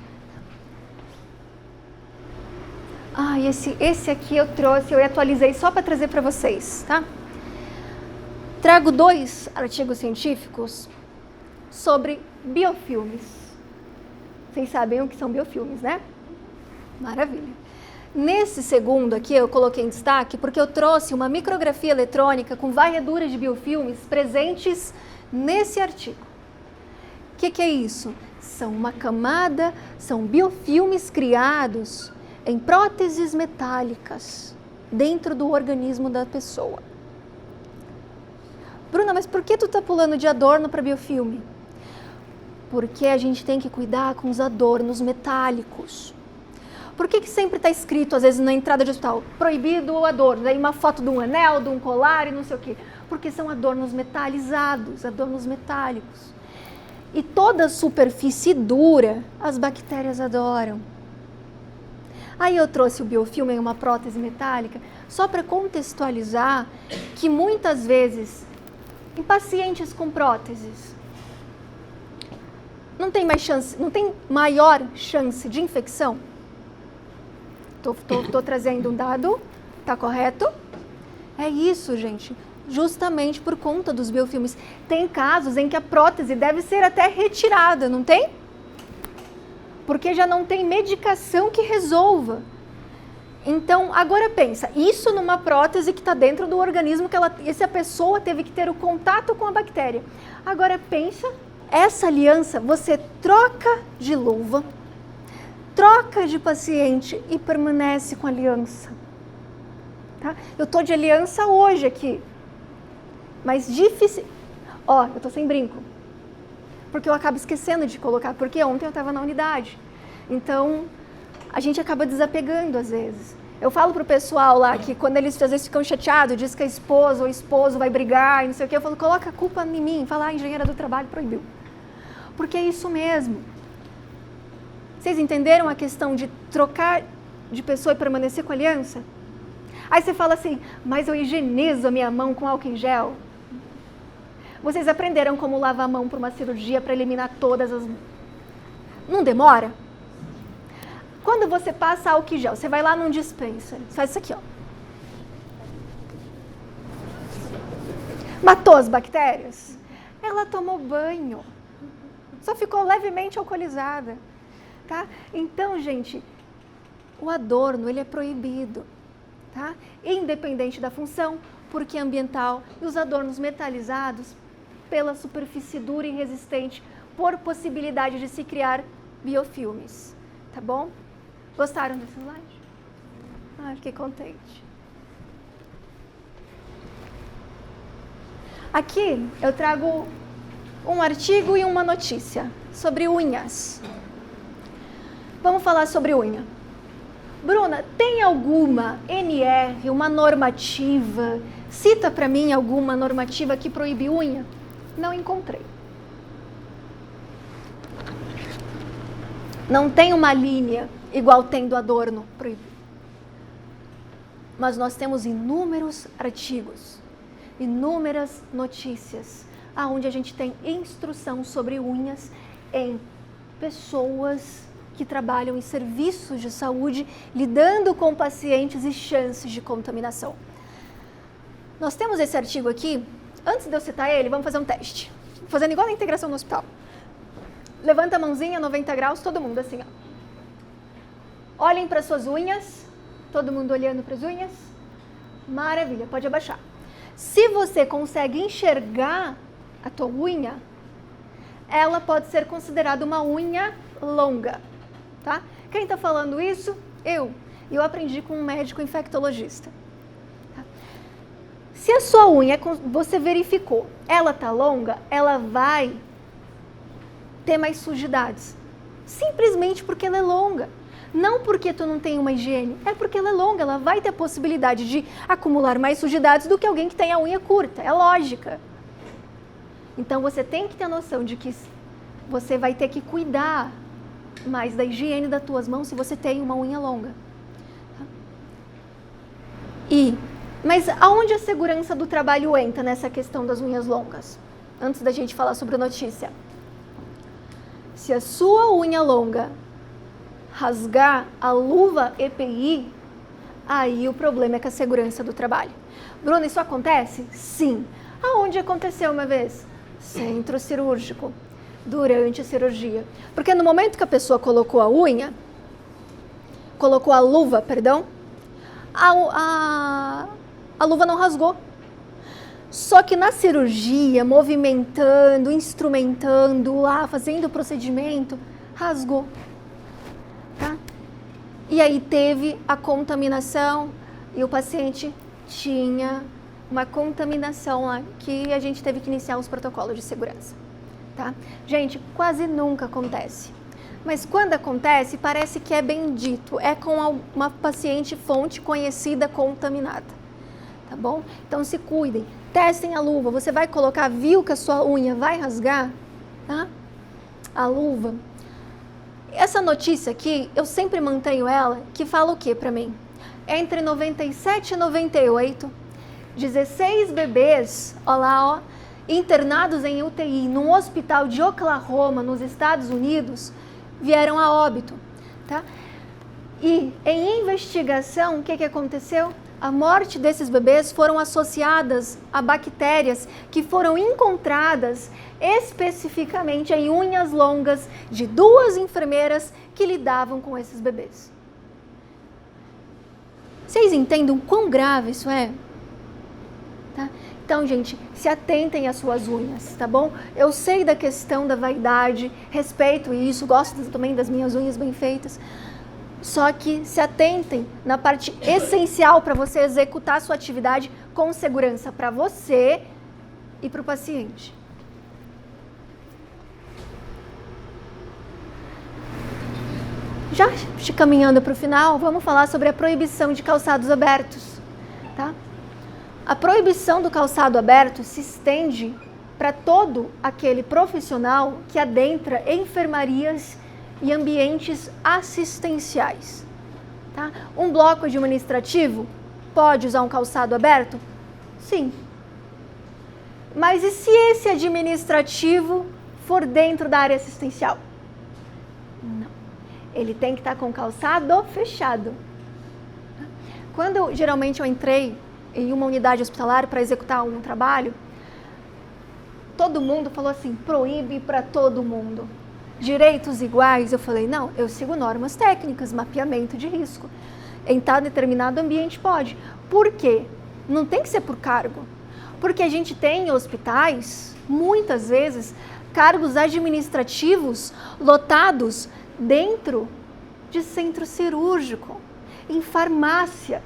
Esse aqui eu trouxe, eu atualizei só para trazer para vocês, tá? Trago 2 artigos científicos sobre biofilmes. Vocês sabem o que são biofilmes, né? Maravilha. Nesse segundo aqui eu coloquei em destaque porque eu trouxe uma micrografia eletrônica com varredura de biofilmes presentes nesse artigo. O que é isso? São uma camada, são biofilmes criados em próteses metálicas dentro do organismo da pessoa. Bruna, mas por que tu tá pulando de adorno para biofilme? Porque a gente tem que cuidar com os adornos metálicos. Por que sempre está escrito, às vezes, na entrada de hospital, proibido o adorno, daí uma foto de um anel, de um colar e não sei o quê? Porque são adornos metalizados, adornos metálicos. E toda superfície dura, as bactérias adoram. Aí eu trouxe o biofilme em uma prótese metálica, só para contextualizar que muitas vezes, em pacientes com próteses, não tem mais chance, não tem maior chance de infecção? Estou trazendo um dado, tá correto? É isso, gente, justamente por conta dos biofilmes. Tem casos em que a prótese deve ser até retirada, não tem? Porque já não tem medicação que resolva. Então, agora pensa, isso numa prótese que está dentro do organismo, que essa pessoa teve que ter o contato com a bactéria. Agora pensa, essa aliança, você troca de luva, troca de paciente e permanece com a aliança. Tá? Eu estou de aliança hoje aqui, mas difícil. Ó, eu estou sem brinco, porque eu acabo esquecendo de colocar, porque ontem eu estava na unidade. Então, a gente acaba desapegando às vezes. Eu falo pro pessoal lá que quando eles às vezes ficam chateados, diz que a esposa ou o esposo vai brigar e não sei o que, eu falo, coloca a culpa em mim, fala, a engenheira do trabalho proibiu. Porque é isso mesmo. Vocês entenderam a questão de trocar de pessoa e permanecer com a aliança? Aí você fala assim, mas eu higienizo a minha mão com álcool em gel. Vocês aprenderam como lavar a mão para uma cirurgia para eliminar todas as Não demora? Quando você passa álcool em gel, você vai lá num dispenser, você faz isso aqui, ó. Matou as bactérias? Ela tomou banho. Só ficou levemente alcoolizada, tá? Então, gente, o adorno, ele é proibido, tá? Independente da função, porque é ambiental, e os adornos metalizados, pela superfície dura e resistente, por possibilidade de se criar biofilmes, tá bom? Gostaram desse slide? Ah, fiquei contente. Aqui eu trago um artigo e uma notícia sobre unhas. Vamos falar sobre unha. Bruna, tem alguma NR, uma normativa? Cita para mim alguma normativa que proíbe unha? Não encontrei. Não tem uma linha igual tem do adorno proibido. Mas nós temos inúmeros artigos, inúmeras notícias, onde a gente tem instrução sobre unhas em pessoas que trabalham em serviços de saúde, lidando com pacientes e chances de contaminação. Nós temos esse artigo aqui. Antes de eu citar ele, vamos fazer um teste. Fazendo igual na integração no hospital. Levanta a mãozinha, 90 graus, todo mundo assim, ó. Olhem para suas unhas. Todo mundo olhando para as unhas. Maravilha, pode abaixar. Se você consegue enxergar a tua unha, ela pode ser considerada uma unha longa, tá? Quem está falando isso? Eu aprendi com um médico infectologista. Tá? Se a sua unha, você verificou, ela tá longa, ela vai ter mais sujidades. Simplesmente porque ela é longa. Não porque tu não tem uma higiene, é porque ela é longa, ela vai ter a possibilidade de acumular mais sujidades do que alguém que tem a unha curta, é lógica. Então você tem que ter a noção de que você vai ter que cuidar mais da higiene das tuas mãos se você tem uma unha longa. Mas aonde a segurança do trabalho entra nessa questão das unhas longas? Antes da gente falar sobre a notícia. Se a sua unha longa rasgar a luva EPI, aí o problema é com a segurança do trabalho. Bruna, isso acontece? Sim. Aonde aconteceu uma vez? Centro cirúrgico, durante a cirurgia. Porque no momento que a pessoa colocou a luva, a luva não rasgou. Só que na cirurgia, movimentando, instrumentando lá, fazendo o procedimento, rasgou. Tá? E aí teve a contaminação e o paciente tinha uma contaminação lá que a gente teve que iniciar os protocolos de segurança. Tá? Gente, quase nunca acontece. Mas quando acontece, parece que é bendito. É com uma paciente fonte conhecida contaminada. Tá bom? Então se cuidem. Testem a luva. Você vai colocar, viu que a sua unha vai rasgar? Tá? A luva. Essa notícia aqui, eu sempre mantenho ela, que fala o que para mim? Entre 97 e 98, 16 bebês, ó lá, ó, internados em UTI num hospital de Oklahoma, nos Estados Unidos, vieram a óbito, tá? E em investigação, o que aconteceu? A morte desses bebês foram associadas a bactérias que foram encontradas especificamente em unhas longas de 2 enfermeiras que lidavam com esses bebês. Vocês entendem o quão grave isso é? Tá? Então, gente, se atentem às suas unhas, tá bom? Eu sei da questão da vaidade, respeito isso, gosto também das minhas unhas bem feitas. Só que se atentem na parte essencial para você executar a sua atividade com segurança para você e para o paciente. Já caminhando para o final, vamos falar sobre a proibição de calçados abertos. Tá? A proibição do calçado aberto se estende para todo aquele profissional que adentra enfermarias e ambientes assistenciais. Tá? Um bloco administrativo pode usar um calçado aberto? Sim. Mas e se esse administrativo for dentro da área assistencial? Não. Ele tem que estar com o calçado fechado. Quando geralmente eu entrei em uma unidade hospitalar para executar um trabalho, todo mundo falou assim, proíbe para todo mundo. Direitos iguais, eu falei, não, eu sigo normas técnicas, mapeamento de risco. Em tal determinado ambiente pode. Por quê? Não tem que ser por cargo. Porque a gente tem em hospitais, muitas vezes, cargos administrativos lotados dentro de centro cirúrgico, em farmácia.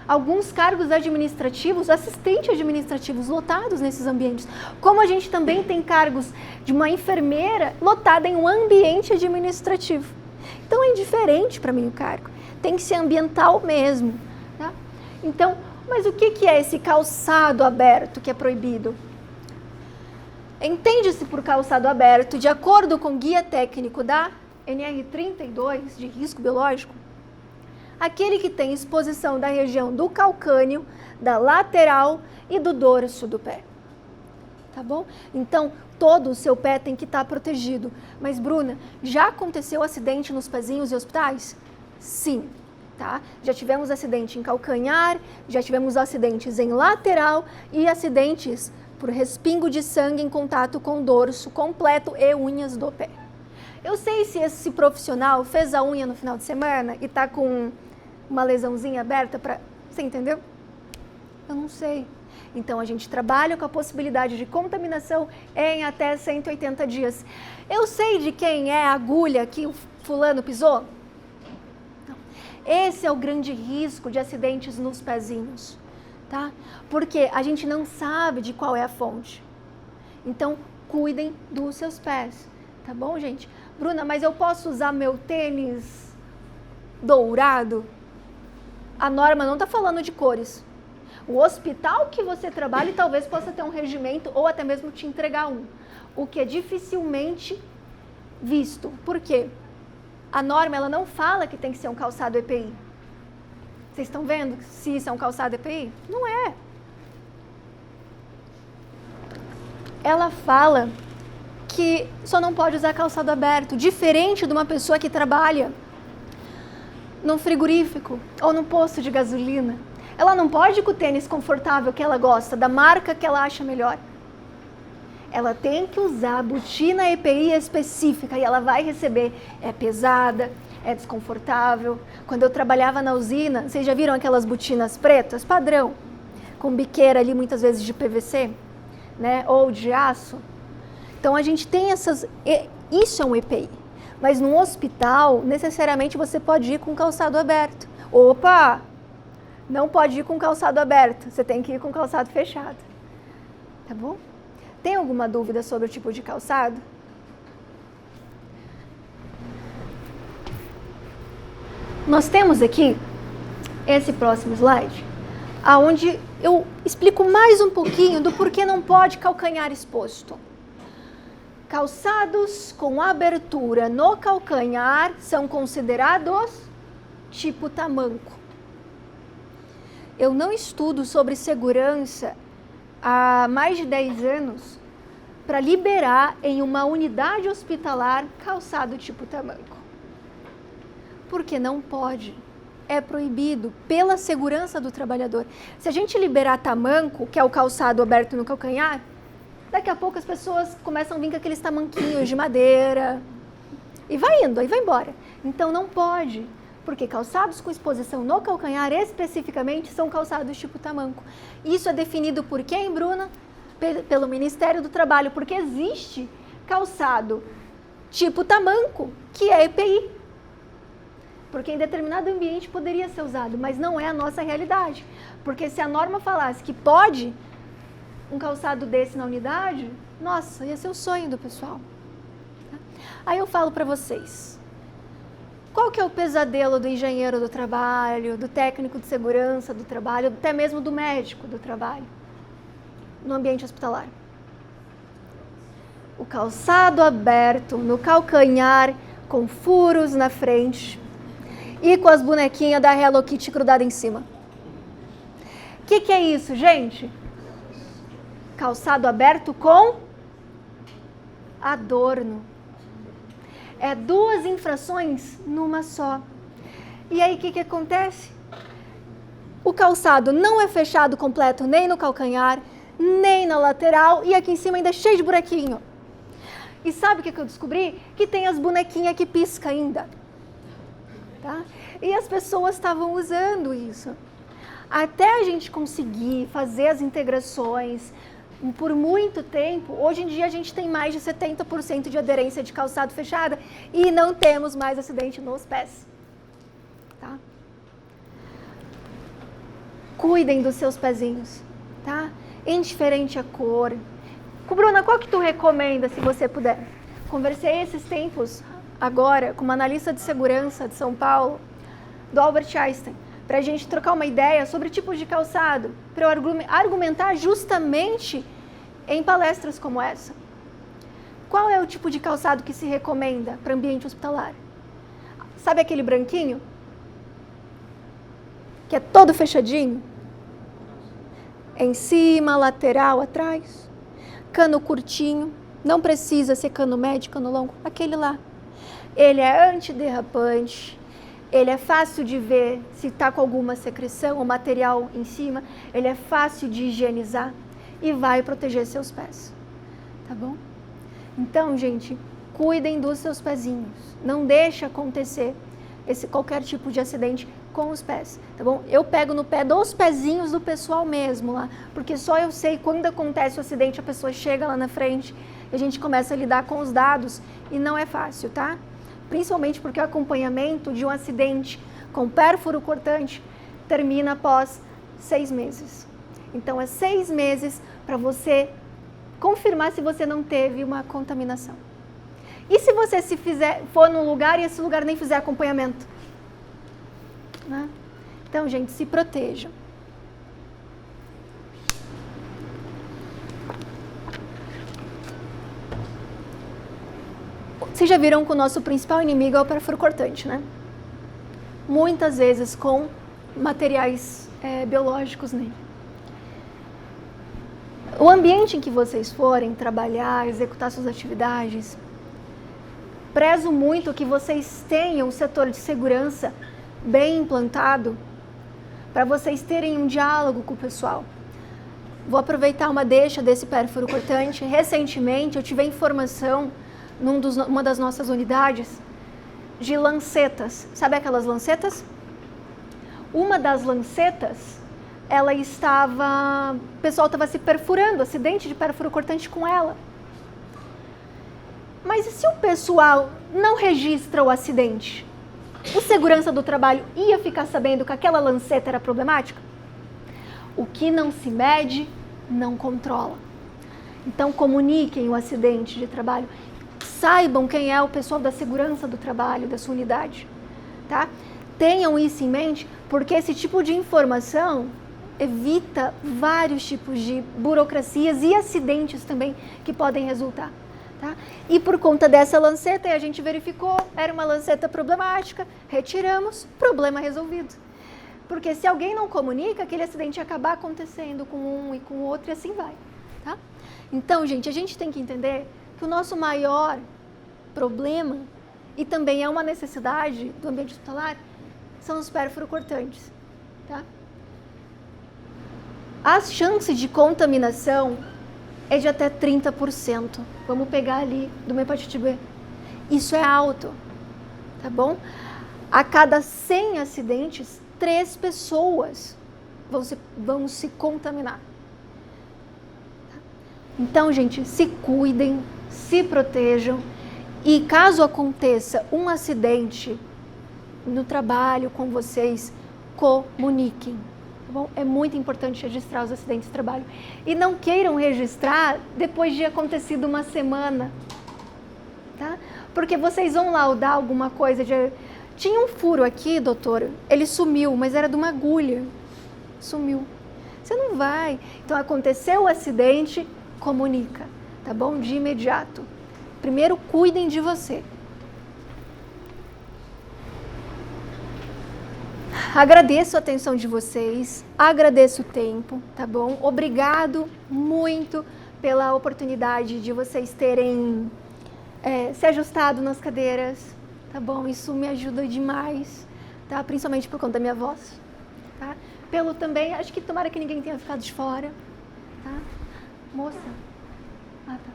Alguns cargos administrativos, assistentes administrativos lotados nesses ambientes. Como a gente também tem cargos de uma enfermeira lotada em um ambiente administrativo. Então é indiferente para mim o cargo. Tem que ser ambiental mesmo. Tá? Então, mas o que é esse calçado aberto que é proibido? Entende-se por calçado aberto, de acordo com o guia técnico da NR32 de risco biológico, aquele que tem exposição da região do calcâneo, da lateral e do dorso do pé. Tá bom? Então, todo o seu pé tem que estar protegido. Mas, Bruna, já aconteceu acidente nos pezinhos e hospitais? Sim. Tá? Já tivemos acidente em calcanhar, já tivemos acidentes em lateral e acidentes por respingo de sangue em contato com o dorso completo e unhas do pé. Eu sei se esse profissional fez a unha no final de semana e está com uma lesãozinha aberta para... Você entendeu? Eu não sei. Então, a gente trabalha com a possibilidade de contaminação em até 180 dias. Eu sei de quem é a agulha que o fulano pisou? Não. Esse é o grande risco de acidentes nos pezinhos, tá? Porque a gente não sabe de qual é a fonte. Então, cuidem dos seus pés, tá bom, gente? Bruna, mas eu posso usar meu tênis dourado? A norma não está falando de cores. O hospital que você trabalha talvez possa ter um regimento ou até mesmo te entregar um, o que é dificilmente visto. Por quê? A norma ela não fala que tem que ser um calçado EPI. Vocês estão vendo se isso é um calçado EPI? Não é. Ela fala que só não pode usar calçado aberto, diferente de uma pessoa que trabalha num frigorífico ou num posto de gasolina. Ela não pode ir com o tênis confortável que ela gosta, da marca que ela acha melhor. Ela tem que usar a botina EPI específica e ela vai receber. É pesada, é desconfortável. Quando eu trabalhava na usina, vocês já viram aquelas botinas pretas, padrão, com biqueira ali muitas vezes de PVC, né, ou de aço? Então a gente tem essas... Isso é um EPI. Mas no hospital, necessariamente você pode ir com calçado aberto. Opa! Não pode ir com calçado aberto, você tem que ir com calçado fechado. Tá bom? Tem alguma dúvida sobre o tipo de calçado? Nós temos aqui esse próximo slide, onde eu explico mais um pouquinho do porquê não pode calcanhar exposto. Calçados com abertura no calcanhar são considerados tipo tamanco. Eu não estudo sobre segurança há mais de 10 anos para liberar em uma unidade hospitalar calçado tipo tamanco. Porque não pode. É proibido pela segurança do trabalhador. Se a gente liberar tamanco, que é o calçado aberto no calcanhar, daqui a pouco as pessoas começam a vir com aqueles tamanquinhos de madeira e vai indo, aí vai embora. Então não pode, porque calçados com exposição no calcanhar especificamente são calçados tipo tamanco. Isso é definido por quem, Bruna? Pelo Ministério do Trabalho, porque existe calçado tipo tamanco, que é EPI. Porque em determinado ambiente poderia ser usado, mas não é a nossa realidade. Porque se a norma falasse que pode um calçado desse na unidade, nossa, ia ser o sonho do pessoal. Aí eu falo para vocês, qual que é o pesadelo do engenheiro do trabalho, do técnico de segurança do trabalho, até mesmo do médico do trabalho, no ambiente hospitalar? O calçado aberto no calcanhar, com furos na frente e com as bonequinhas da Hello Kitty grudada em cima. O que é isso, gente? Calçado aberto com adorno. É 2 infrações numa só. E aí o que acontece? O calçado não é fechado completo nem no calcanhar, nem na lateral, e aqui em cima ainda é cheio de buraquinho. E sabe o que eu descobri? Que tem as bonequinhas que piscam ainda. Tá? E as pessoas estavam usando isso. Até a gente conseguir fazer as integrações por muito tempo, hoje em dia a gente tem mais de 70% de aderência de calçado fechada e não temos mais acidente nos pés. Tá? Cuidem dos seus pezinhos, tá? Indiferente a cor. Bruna, qual que tu recomenda se você puder? Conversei esses tempos agora com uma analista de segurança de São Paulo, do Albert Einstein, para a gente trocar uma ideia sobre tipos de calçado, para eu argumentar justamente em palestras como essa. Qual é o tipo de calçado que se recomenda para ambiente hospitalar? Sabe aquele branquinho? Que é todo fechadinho? Em cima, lateral, atrás. Cano curtinho, não precisa ser cano médio, cano longo, aquele lá. Ele é antiderrapante, ele é fácil de ver se está com alguma secreção ou material em cima, ele é fácil de higienizar e vai proteger seus pés, tá bom? Então, gente, cuidem dos seus pezinhos, não deixe acontecer qualquer tipo de acidente com os pés, tá bom? Eu pego no pé dos pezinhos do pessoal mesmo lá, porque só eu sei quando acontece o acidente, a pessoa chega lá na frente e a gente começa a lidar com os dados e não é fácil, tá? Principalmente porque o acompanhamento de um acidente com pérfuro cortante termina após 6 meses. Então, é 6 meses para você confirmar se você não teve uma contaminação. E se você for num lugar e esse lugar nem fizer acompanhamento? Né? Então, gente, se protejam. Vocês já viram que o nosso principal inimigo é o pérfuro cortante, né? Muitas vezes com materiais biológicos nele. O ambiente em que vocês forem trabalhar, executar suas atividades, prezo muito que vocês tenham um setor de segurança bem implantado para vocês terem um diálogo com o pessoal. Vou aproveitar uma deixa desse pérfuro cortante. Recentemente eu tive a informação numa das nossas unidades de lancetas. Sabe aquelas lancetas? Uma das lancetas, o pessoal estava se perfurando, acidente de pérfuro cortante com ela. Mas e se o pessoal não registra o acidente? O segurança do trabalho ia ficar sabendo que aquela lanceta era problemática? O que não se mede, não controla. Então, comuniquem o acidente de trabalho. Saibam quem é o pessoal da segurança do trabalho, da sua unidade. Tá? Tenham isso em mente, porque esse tipo de informação evita vários tipos de burocracias e acidentes também que podem resultar. Tá? E por conta dessa lanceta, a gente verificou, era uma lanceta problemática, retiramos, problema resolvido. Porque se alguém não comunica, aquele acidente ia acabar acontecendo com um e com o outro e assim vai. Tá? Então, gente, a gente tem que entender que o nosso maior problema, e também é uma necessidade do ambiente hospitalar, são os pérfuro cortantes. Tá? As chances de contaminação é de até 30%. Vamos pegar ali de uma hepatite B. Isso é alto, tá bom? A cada 100 acidentes, 3 pessoas vão se contaminar. Então, gente, se cuidem, se protejam e caso aconteça um acidente no trabalho com vocês, comuniquem. Tá bom? É muito importante registrar os acidentes de trabalho. E não queiram registrar depois de acontecido uma semana. Tá? Porque vocês vão laudar alguma coisa de... Tinha um furo aqui, doutor, ele sumiu, mas era de uma agulha. Sumiu. Você não vai. Então, aconteceu o acidente, comunica, tá bom? De imediato. Primeiro, cuidem de você. Agradeço a atenção de vocês, agradeço o tempo, tá bom? Obrigado muito pela oportunidade de vocês terem ser ajustado nas cadeiras, tá bom? Isso me ajuda demais, tá? Principalmente por conta da minha voz, tá? Pelo também, acho que tomara que ninguém tenha ficado de fora, tá? Moça. Ah, tá.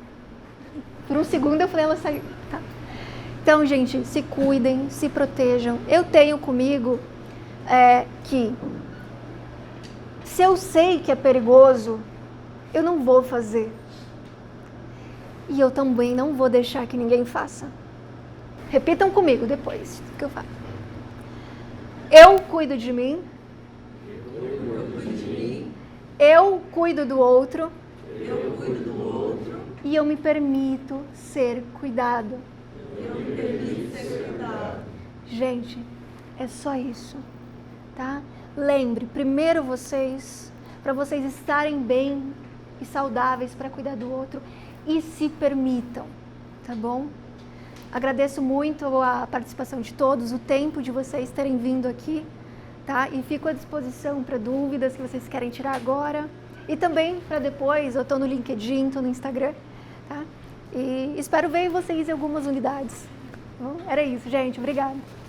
Por um segundo eu falei, ela saiu, tá? Então, gente, se cuidem, se protejam. Eu tenho comigo que se eu sei que é perigoso, eu não vou fazer. E eu também não vou deixar que ninguém faça. Repitam comigo depois o que eu falo. Eu cuido de mim. Eu cuido do outro. E eu me permito ser cuidado. Gente, é só isso, tá? Lembre, primeiro vocês, para vocês estarem bem e saudáveis para cuidar do outro, e se permitam, tá bom? Agradeço muito a participação de todos, o tempo de vocês terem vindo aqui, tá? E fico à disposição para dúvidas que vocês querem tirar agora. E também para depois, eu estou no LinkedIn, estou no Instagram, tá? E espero ver vocês em algumas unidades. Tá bom? Era isso, gente. Obrigada.